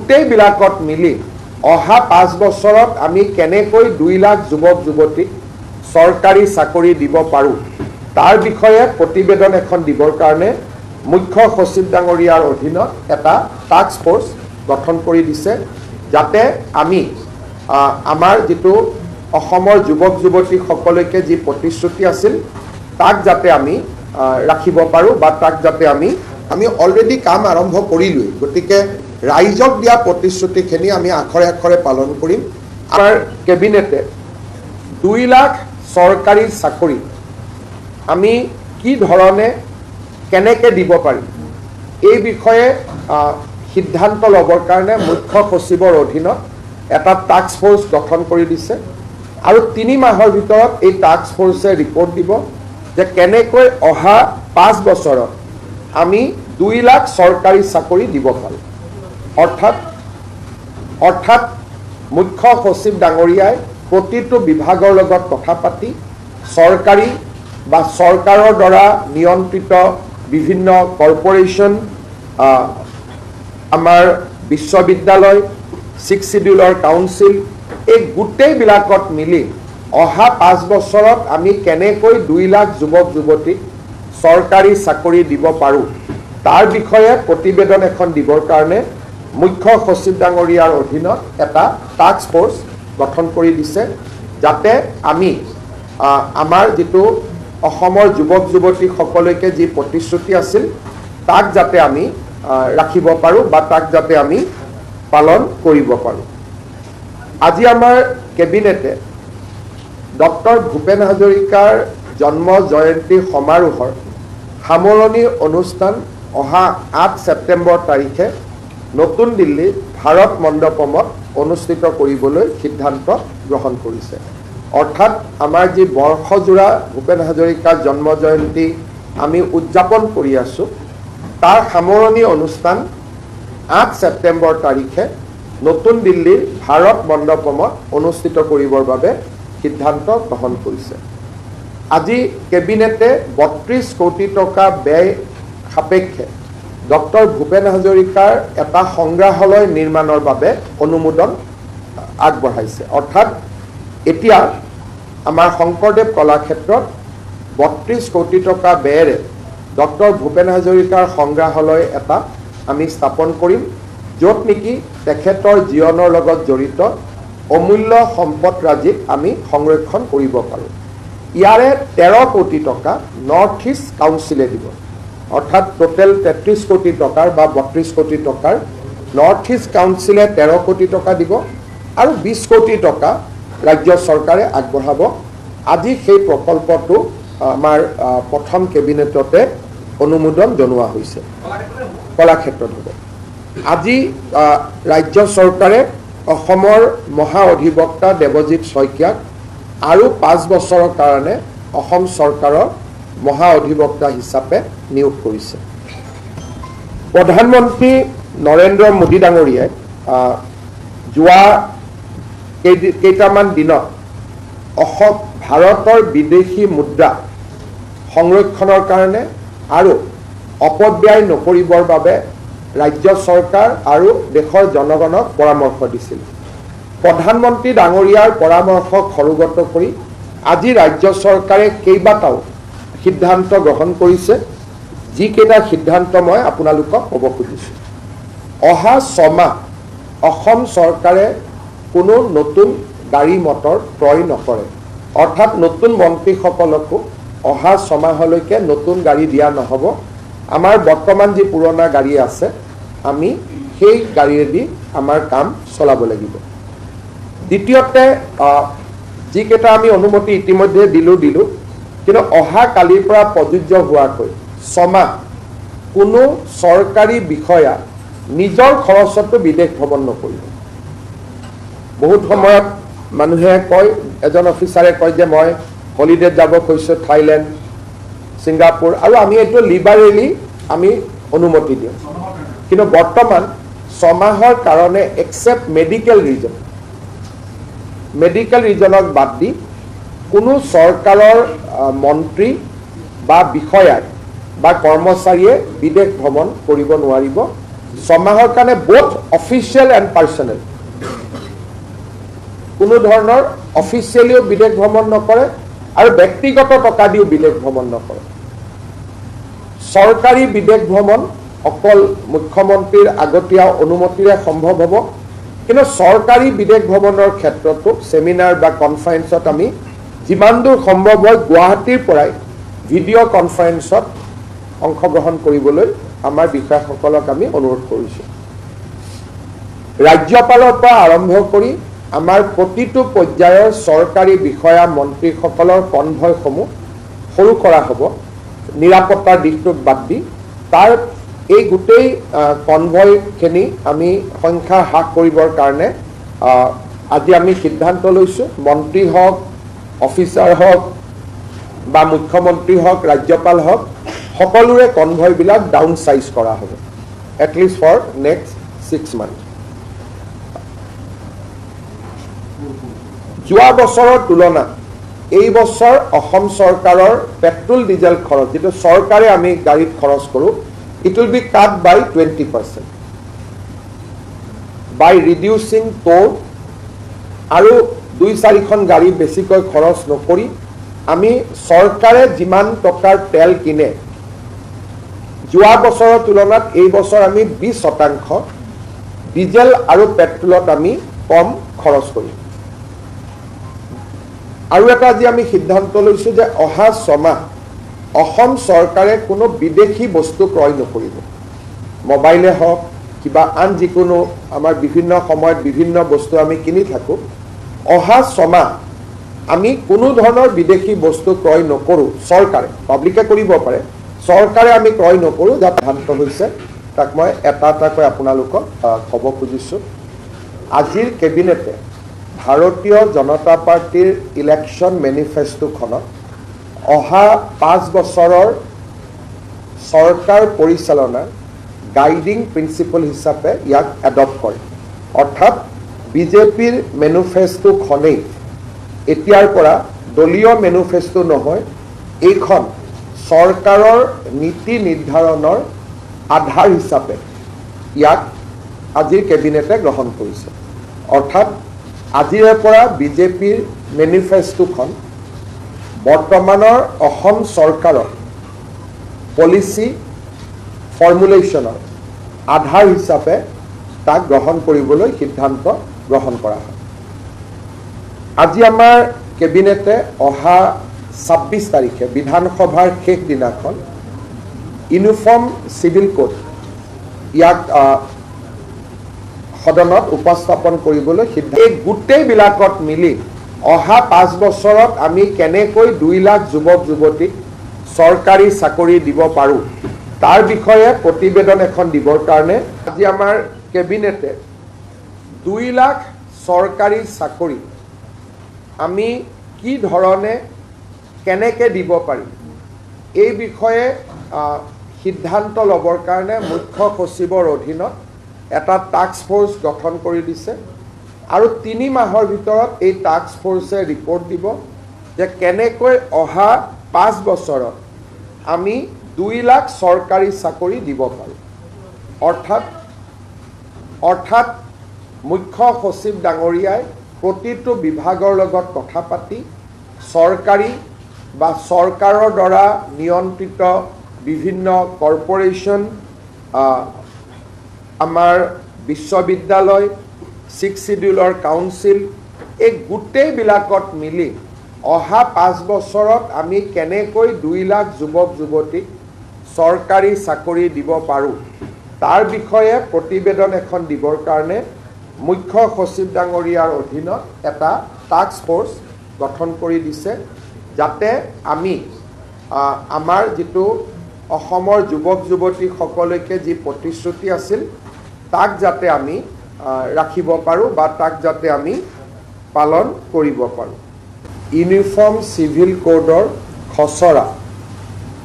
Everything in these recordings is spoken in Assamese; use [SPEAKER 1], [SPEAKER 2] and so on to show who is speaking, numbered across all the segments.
[SPEAKER 1] গোটেইবিলাকত মিলি অহা 5 বছৰত আমি কেনেকৈ 2 লাখ যুৱক যুৱতীক চৰকাৰী চাকৰি দিব পাৰোঁ তাৰ বিষয়ে প্ৰতিবেদন এখন দিবৰ কাৰণে মুখ্য সচিব ডাঙৰীয়াৰ অধীনত এটা টাস্ক ফোৰ্স গঠন কৰি দিছে যাতে আমি আমাৰ যেটো অসমৰ যুৱক যুৱতী সকলকে যি প্ৰতিশ্ৰুতি আছিল তাক যাতে আমি ৰাখিব পাৰোঁ বা তাক যাতে আমি অলৰেডি কাম আৰম্ভ কৰিলোঁ গতিকে ৰাইজক দিয়া প্ৰতিশ্ৰুতিখিনি আমি আখৰে আখৰে পালন কৰিম আমাৰ কেবিনেটে 2 লাখ চৰকাৰী চাকৰি আমি কি ধৰণে কেনেকৈ দিব পাৰিম এই বিষয়ে সিদ্ধান্ত ল'বৰ কাৰণে মুখ্য সচিবৰ অধীনত এটা টাস্ক ফোৰ্স গঠন কৰি দিছে আৰু 3 মাহৰ ভিতৰত এই টাস্ক ফোৰ্সে ৰিপৰ্ট দিব যে কেনেকৈ অহা 5 বছৰত আমি 2 লাখ চৰকাৰী চাকৰি দিব পাৰোঁ অৰ্থাৎ মুখ্য সচিব ডাঙৰীয়াই প্ৰতিটো বিভাগৰ লগত কথা পাতি চৰকাৰী বা চৰকাৰৰ দ্বাৰা নিয়ন্ত্ৰিত বিভিন্ন কৰ্পোৰেশ্যন আমাৰ বিশ্ববিদ্যালয় 6 শিডিউলৰ কাউন্সিল এই গোটেইবিলাকত মিলি অহা 5 বছৰত আমি কেনেকৈ 2 লাখ যুৱক যুৱতীক চৰকাৰী চাকৰি দিব পাৰোঁ তাৰ বিষয়ে প্ৰতিবেদন এখন দিবৰ কাৰণে মুখ্য সচিব ডাঙৰীয়াৰ অধীনত এটা টাস্ক ফোৰ্স গঠন কৰি দিছে যাতে আমি আমাৰ যেটো অসমৰ যুৱক যুৱতী সকলকে যি প্ৰতিশ্ৰুতি আছিল তাক যাতে আমি ৰাখিব পাৰোঁ বা তাক যাতে আমি পালন কৰিব পাৰোঁ আজি আমাৰ কেবিনেটে ডক্টৰ ভূপেন হাজৰিকাৰ জন্ম জয়ন্তী সমাৰোহৰ সামৰণি অনুষ্ঠান অহা 8 ছেপ্টেম্বৰ তাৰিখে নতুন দিল্লীৰ ভাৰত মণ্ডপমত অনুষ্ঠিত কৰিবলৈ সিদ্ধান্ত গ্ৰহণ কৰিছে অৰ্থাৎ আমাৰ যি বৰ্ষজোৰা ভূপেন হাজৰিকাৰ জন্ম জয়ন্তী আমি উদযাপন কৰি আছো তাৰ সামৰণি অনুষ্ঠান 8 ছেপ্টেম্বৰ তাৰিখে নতুন দিল্লীৰ ভাৰত মণ্ডপমত অনুষ্ঠিত কৰিবৰ বাবে সিদ্ধান্ত গ্ৰহণ কৰিছে আজি কেবিনেটে 32 কোটি টকা ব্যয় সাপেক্ষে ডক্টৰ ভূপেন হাজৰিকাৰ এটা সংগ্ৰহালয় নিৰ্মাণৰ বাবে অনুমোদন আগবঢ়াইছে অৰ্থাৎ এতিয়া আমাৰ শংকৰদেৱ কলাক্ষেত্ৰত 32 কোটি টকা ব্যয়েৰে ডক্টৰ ভূপেন হাজৰিকাৰ সংগ্ৰহালয় এটা আমি স্থাপন কৰিম য'ত নেকি তেখেতৰ জীৱনৰ লগত জড়িত অমূল্য সম্পদৰাজিক আমি সংৰক্ষণ কৰিব পাৰোঁ ইয়াৰে 13 কোটি টকা নৰ্থ ইষ্ট কাউন্সিলে দিব অৰ্থাৎ টোটেল 33 কোটি টকাৰ বা 32 কোটি টকাৰ নৰ্থ ইষ্ট কাউন্সিলে 13 কোটি টকা দিব আৰু 20 কোটি টকা ৰাজ্য চৰকাৰে আগবঢ়াব আজি সেই প্ৰকল্পটো আমাৰ প্ৰথম কেবিনেটতে অনুমোদন জনোৱা হৈছে কলাক্ষেত্ৰত হ'ব আজি ৰাজ্য চৰকাৰে অসমৰ মহা অধিবক্তা দেৱজিৎ শইকীয়াক আৰু 5 বছৰৰ কাৰণে অসম চৰকাৰৰ মহা অধিবক্তা হিচাপে নিয়োগ কৰিছে প্ৰধানমন্ত্ৰী নৰেন্দ্ৰ মোদী ডাঙৰীয়াই যোৱা কেইটামান দিনত ভাৰতৰ বিদেশী মুদ্ৰা সংৰক্ষণৰ কাৰণে আৰু অপব্যয় নকৰিবৰ বাবে ৰাজ্য চৰকাৰ আৰু দেশৰ জনগণক পৰামৰ্শ দিছিল প্ৰধানমন্ত্ৰী ডাঙৰীয়াৰ পৰামৰ্শক সৰুগত কৰি আজি ৰাজ্য চৰকাৰে কেইবাটাও সিদ্ধান্ত গ্ৰহণ কৰিছে যিকেইটা সিদ্ধান্ত মই আপোনালোকক ক'ব খুজিছোঁ অহা 6 মাহ অসম চৰকাৰে কোনো নতুন গাড়ী মটৰ ক্ৰয় নকৰে অৰ্থাৎ নতুন মন্ত্ৰীসকলকো অহা 6 মাহলৈকে নতুন গাড়ী দিয়া নহ'ব আমাৰ বৰ্তমান যি পুৰণা গাড়ী আছে আমি সেই গাড়ীয়েদি আমাৰ কাম চলাব লাগিব দ্বিতীয়তে যিকেইটা আমি অনুমতি ইতিমধ্যে দিলোঁ কিন্তু অহা কালিৰ পৰা প্ৰযোজ্য হোৱাকৈ 6 মাহ কোনো চৰকাৰী বিষয়া নিজৰ খৰচতো বিদেশ ভ্ৰমণ নকৰিব বহুত সময়ত মানুহে কয় এজন অফিচাৰে কয় যে মই হলিডেত যাব কৈছোঁ থাইলেণ্ড সিংগাপুৰ আৰু আমি এইটো লিবাৰেলি আমি অনুমতি দিওঁ কিন্তু বৰ্তমান 6 মাহৰ কাৰণে এক্সেপ্ট মেডিকেল ৰিজনক বাদ দি কোনো চৰকাৰৰ মন্ত্ৰী বা বিষয়াই বা কৰ্মচাৰীয়ে বিদেশ ভ্ৰমণ কৰিব নোৱাৰিব 6 মাহৰ কাৰণে বোথ অফিচিয়েল এণ্ড পাৰ্চনেল, কোনো ধৰণৰ অফিচিয়েলিও বিদেশ ভ্ৰমণ নকৰে আৰু ব্যক্তিগত টকা দিও বিদেশ ভ্ৰমণ নকৰে। চৰকাৰী বিদেশ ভ্ৰমণ অকল মুখ্যমন্ত্ৰীৰ আগতীয়া অনুমতিৰে সম্ভৱ হ'ব, কিন্তু চৰকাৰী বিদেশ ভ্ৰমণৰ ক্ষেত্ৰতো সেমিনাৰ বা কনফাৰেন্সত আমি যিমান দূৰ সম্ভৱ হয় গুৱাহাটীৰ পৰাই ভিডিঅ' কনফাৰেন্সত অংশগ্ৰহণ কৰিবলৈ আমাৰ বিষয়াসকলক আমি অনুৰোধ কৰিছোঁ। ৰাজ্যপালৰ পৰা আৰম্ভ কৰি আমাৰ প্ৰতিটো পৰ্যায়ৰ চৰকাৰী বিষয়া মন্ত্ৰীসকলৰ কনভয়সমূহ সৰু কৰা হ'ব, নিৰাপত্তাৰ দিশটোক বাদ দি। তাৰ এই গোটেই কনভয়খিনি আমি সংখ্যা হ্ৰাস কৰিবৰ কাৰণে আজি আমি সিদ্ধান্ত লৈছোঁ। মন্ত্ৰী হওক, অফিচাৰ হওক বা মুখ্যমন্ত্ৰী হওক, ৰাজ্যপাল হওক, সকলোৰে কনভয়বিলাক ডাউন চাইজ কৰা হ'ব, এটলিষ্ট ফৰ নেক্সট 6 মান্থ। যোৱা বছৰৰ তুলনাত এই বছৰ অসম চৰকাৰৰ পেট্ৰল ডিজেল খৰচ, যিটো চৰকাৰে আমি গাড়ীত খৰচ কৰোঁ, it will be cut by 20% by reducing toll আৰু 2-4খন গাড়ী বেছিকৈ খৰচ নকৰি আমি চৰকাৰে যিমান টকাৰ তেল কিনে যোৱা বছৰৰ তুলনাত এই বছৰ আমি 20% ডিজেল আৰু পেট্ৰলত আমি কম খৰচ কৰিম। আৰু এটা আজি আমি সিদ্ধান্ত লৈছোঁ যে অহা 6 মাহ অসম চৰকাৰে কোনো বিদেশী বস্তু ক্ৰয় নকৰিব, মোবাইলে হওক কিবা আন যিকোনো আমাৰ বিভিন্ন সময়ত বিভিন্ন বস্তু আমি কিনি থাকোঁ। অহা 6 মাহ আমি কোনো ধৰণৰ বিদেশী বস্তু ক্ৰয় নকৰোঁ, চৰকাৰে, পাব্লিকে কৰিব পাৰে, চৰকাৰে আমি ক্ৰয় নকৰোঁ। যাত সিদ্ধান্ত হৈছে তাক মই এটা এটাকৈ আপোনালোকক ক'ব খুজিছোঁ। আজিৰ কেবিনেটে ভাৰতীয় জনতা পাৰ্টীৰ ইলেকশ্যন মেনিফেষ্টোখনত অহা 5 বছৰৰ চৰকাৰ পৰিচালনাৰ গাইডিং প্ৰিন্সিপল হিচাপে ইয়াক এডপ্ট কৰে। অৰ্থাৎ বিজেপিৰ মেনিফেষ্টোখনেই এতিয়াৰ পৰা দলীয় মেনিফেষ্টো নহয়, এইখন চৰকাৰৰ নীতি নিৰ্ধাৰণৰ আধাৰ হিচাপে ইয়াক আজিৰ কেবিনেটে গ্ৰহণ কৰিছে। অৰ্থাৎ আজিৰে পৰা বিজেপিৰ মেনিফেষ্টোখন বৰ্তমানৰ অসম চৰকাৰৰ পলিচি ফৰ্মুলেশ্যনৰ আধাৰ হিচাপে তাক গ্ৰহণ কৰিবলৈ সিদ্ধান্ত গ্ৰহণ কৰা হয়। আজি আমাৰ কেবিনেটে অহা 26 তাৰিখে বিধানসভাৰ শেষ দিনাখন ইউনিফৰ্ম চিভিল কোড ইয়াক সদনত উপস্থাপন কৰিবলৈ সিদ্ধান্ত। এই গোটেইবিলাকত মিলি অহা 5 বছৰত আমি কেনেকৈ 2 লাখ যুৱক যুৱতীক চৰকাৰী চাকৰি দিব পাৰোঁ তাৰ বিষয়ে প্ৰতিবেদন এখন দিবৰ কাৰণে আজি আমাৰ কেবিনেটে 2 লাখ চৰকাৰী চাকৰি আমি কি ধৰণে কেনেকৈ দিব পাৰিম এই বিষয়ে সিদ্ধান্ত ল'বৰ কাৰণে মুখ্য সচিবৰ অধীনত এটা টাস্ক ফ'ৰ্চ গঠন কৰি দিছে আৰু 3 মাহৰ ভিতৰত এই টাস্ক ফ'ৰ্চে ৰিপৰ্ট দিব যে কেনেকৈ অহা 5 বছৰত আমি 2 লাখ চৰকাৰী চাকৰি দিব পাৰোঁ। অৰ্থাৎ মুখ্য সচিব ডাঙৰীয়াই প্ৰতিটো বিভাগৰ লগত কথা পাতি চৰকাৰী বা চৰকাৰৰ দ্বাৰা নিয়ন্ত্ৰিত বিভিন্ন কৰ্পৰেশ্যন, আমাৰ বিশ্ববিদ্যালয়, 6 শিডিউলৰ কাউন্সিল, এই গোটেইবিলাকত মিলি অহা 5 বছৰত আমি কেনেকৈ 2 লাখ যুৱক যুৱতীক চৰকাৰী চাকৰি দিব পাৰোঁ তাৰ বিষয়ে প্ৰতিবেদন এখন দিবৰ কাৰণে মুখ্য সচিব ডাঙৰীয়াৰ অধীনত এটা টাস্ক ফ'ৰ্চ গঠন কৰি দিছে, যাতে আমি আমাৰ যিটো অসমৰ যুৱক যুৱতীসকলকে যি প্ৰতিশ্ৰুতি আছিল তাক যাতে আমি ৰাখিব পাৰোঁ বা তাক যাতে আমি পালন কৰিব পাৰোঁ। ইউনিফৰ্ম চিভিল কোডৰ খচৰা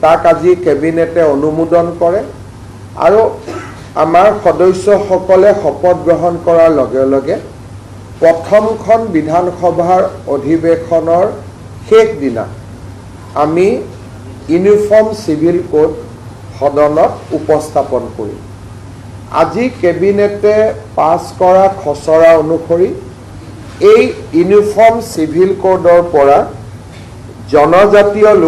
[SPEAKER 1] তাক আজি কেবিনেটে অনুমোদন কৰে আৰু আমাৰ সদস্যসকলে শপত গ্ৰহণ কৰাৰ লগে লগে প্ৰথমখন বিধানসভাৰ অধিৱেশনৰ শেষ দিনা আমি ইউনিফৰ্ম চিভিল কোড সদনত উপস্থাপন কৰিম আজি কেবিনেটে পাছ কৰা খচৰা অনুসৰি এই ইউনিফৰ্ম চিভিল কোডৰ পৰা জনজাতীয় লোক